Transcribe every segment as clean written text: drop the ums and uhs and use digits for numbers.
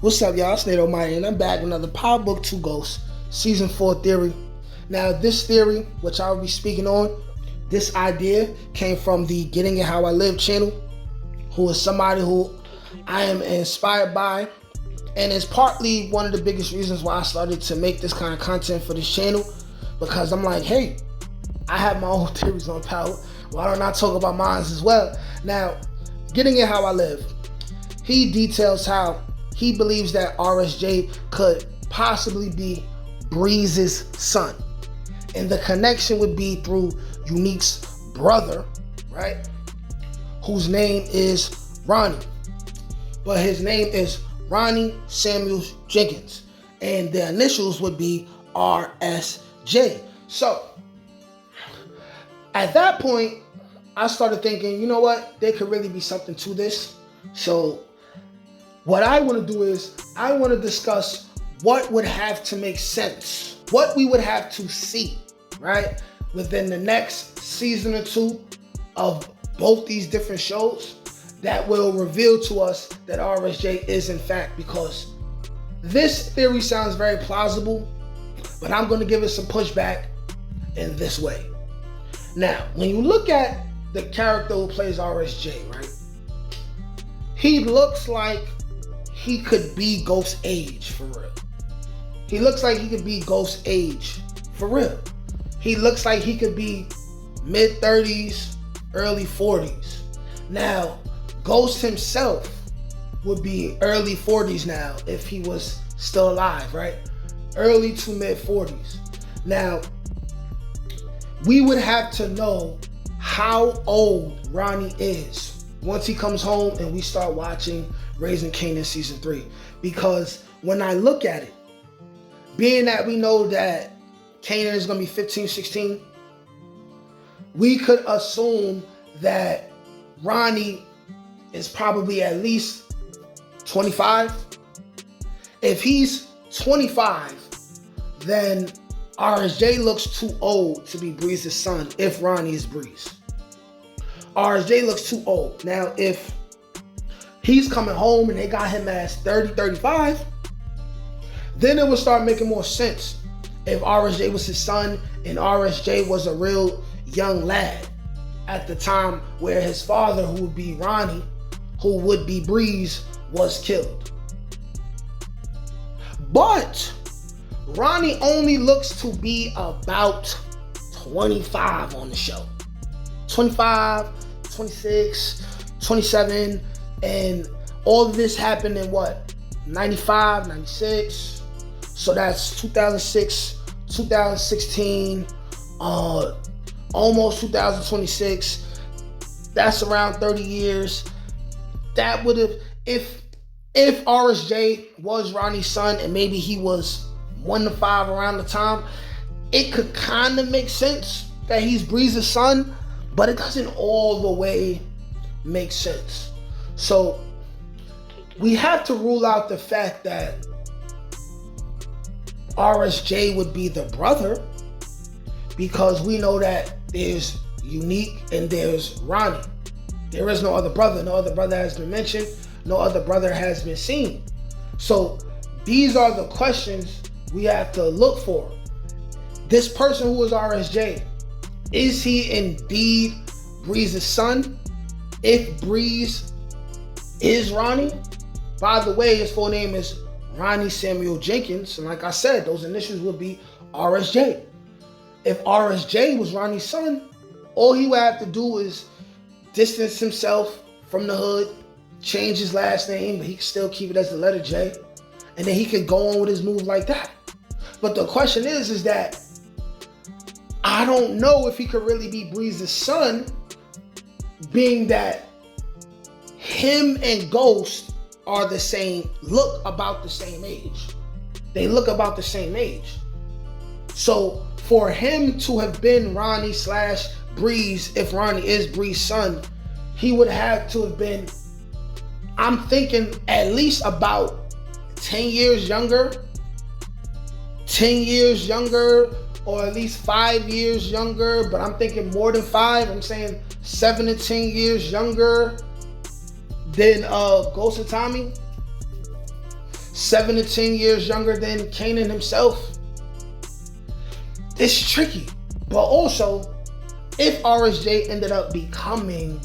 What's up, y'all? It's Nate Almighty, and I'm back with another Power Book 2 Ghost Season 4 theory. Now, this theory, which I will be speaking on, this idea came from the Getting It How I Live channel, who is somebody who I am inspired by, and it's partly one of the biggest reasons why I started to make this kind of content for this channel, because I'm like, hey, I have my own theories on power. Why don't I talk about mine as well? Now, Getting It How I Live, he details how he believes that RSJ could possibly be Breeze's son. And the connection would be through Unique's brother, right? Whose name is Ronnie. But his name is Ronnie Samuel Jenkins. And the initials would be RSJ. So, at that point, I started thinking, you know what? There could really be something to this. So, what I want to do is I want to discuss what would have to make sense, what we would have to see, right, within the next season or two of both these different shows that will reveal to us that RSJ is in fact, because this theory sounds very plausible, but I'm going to give it some pushback in this way. Now, when you look at the character who plays RSJ, right, he looks like he could be Ghost age for real. He looks like he could be Ghost age for real. He looks like he could be mid 30s, early 40s. Now, Ghost himself would be early 40s now if he was still alive, right? Early to mid 40s. Now, we would have to know how old Ronnie is once he comes home and we start watching Raising Kanan Season 3. Because when I look at it, being that we know that Kanan is going to be 15, 16, we could assume that Ronnie is probably at least 25. If he's 25, then RSJ looks too old to be Breeze's son if Ronnie is Breeze. RSJ looks too old. Now, if he's coming home and they got him as 30, 35, then it would start making more sense if RSJ was his son and RSJ was a real young lad at the time where his father, who would be Ronnie, who would be Breeze, was killed. But Ronnie only looks to be about 25 on the show. 25, 26, 27, and all of this happened in what? 95, 96. So that's 2006, 2016, almost 2026. That's around 30 years. That would have, if RSJ was Ronnie's son and maybe he was 1 to 5 around the time, it could kind of make sense that he's Breeze's son, but it doesn't all the way make sense. So we have to rule out the fact that RSJ would be the brother, because we know that there's Unique and there's Ronnie. There is no other brother. No other brother has been mentioned. No other brother has been seen. So these are the questions we have to look for. This person who is RSJ, is he indeed Breeze's son? If Breeze is Ronnie, by the way, his full name is Ronnie Samuel Jenkins, and like I said, those initials would be RSJ. If RSJ was Ronnie's son, all he would have to do is distance himself from the hood, change his last name, but he can still keep it as the letter J, and then he can go on with his move like that. But the question is that I don't know if he could really be Breeze's son, being that him and Ghost are the same, look about the same age. They look about the same age. So for him to have been Ronnie / Breeze, if Ronnie is Breeze's son, he would have to have been, I'm thinking, at least about 10 years younger. 10 years younger, or at least 5 years younger, but I'm thinking more than 5. I'm saying 7 to 10 years younger than Ghost and Tommy. 7 to 10 years younger than Kanan himself. It's tricky. But also, if RSJ ended up becoming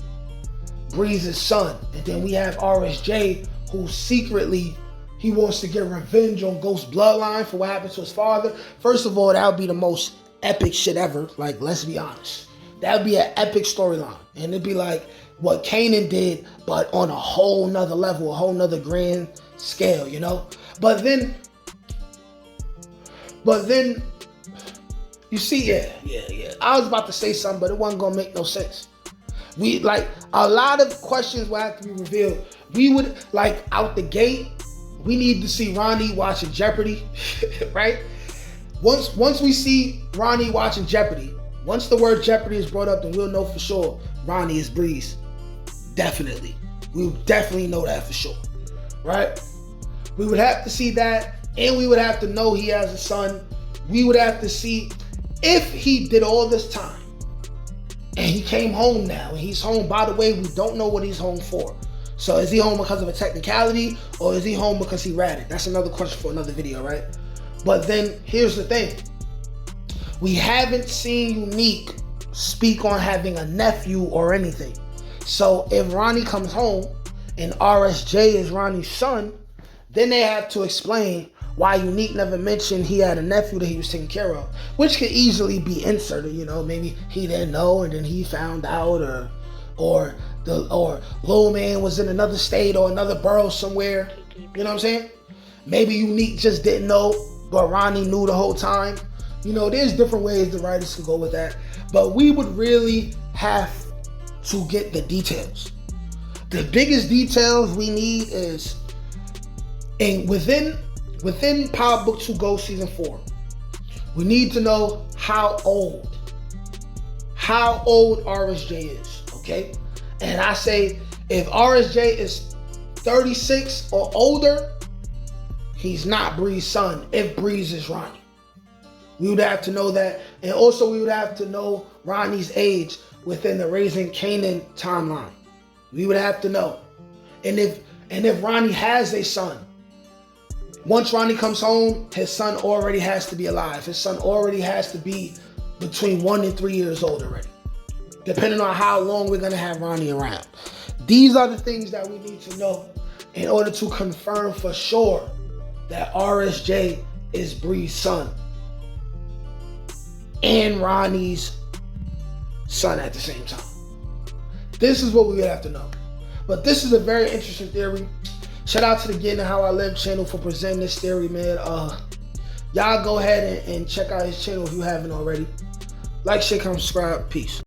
Breeze's son, and then we have RSJ who secretly he wants to get revenge on Ghost bloodline for what happened to his father. First of all, that would be the most epic shit ever. Like, let's be honest. That would be an epic storyline. And it'd be like what Kanan did, but on a whole nother level, a whole nother grand scale, you know? But then, you see, yeah. I was about to say something, but it wasn't gonna make no sense. We, like, a lot of questions will have to be revealed. We would, like, out the gate, we need to see Ronnie watching Jeopardy, right? Once we see Ronnie watching Jeopardy, once the word Jeopardy is brought up, then we'll know for sure Ronnie is Breeze. Definitely. We would definitely know that for sure, right? We would have to see that, and we would have to know he has a son. We would have to see if he did all this time, and he came home now, and he's home. By the way, we don't know what he's home for. So is he home because of a technicality, or is he home because he ratted? That's another question for another video, right? But then here's the thing. We haven't seen Unique speak on having a nephew or anything. So if Ronnie comes home and RSJ is Ronnie's son, then they have to explain why Unique never mentioned he had a nephew that he was taking care of, which could easily be inserted, you know, maybe he didn't know and then he found out, or Lil Man was in another state or another borough somewhere, you know what I'm saying? Maybe Unique just didn't know, but Ronnie knew the whole time. You know, there's different ways the writers could go with that, but we would really have to get the details. The biggest details we need is, and within Power Book 2 Ghost Season 4, we need to know how old RSJ is, okay? And I say, if RSJ is 36 or older, he's not Breeze's son if Breeze is Ronnie. We would have to know that. And also we would have to know Ronnie's age within the Raising Kanan timeline. We would have to know. And if Ronnie has a son, once Ronnie comes home, his son already has to be alive. His son already has to be between 1 and 3 years old already, depending on how long we're going to have Ronnie around. These are the things that we need to know in order to confirm for sure that RSJ is Breeze's son and Ronnie's son at the same time. This is what we would have to know. But this is a very interesting theory. Shout out to the Getting How I Live channel for presenting this theory, man. Y'all go ahead and check out his channel if you haven't already. Like, share, comment, subscribe. Peace.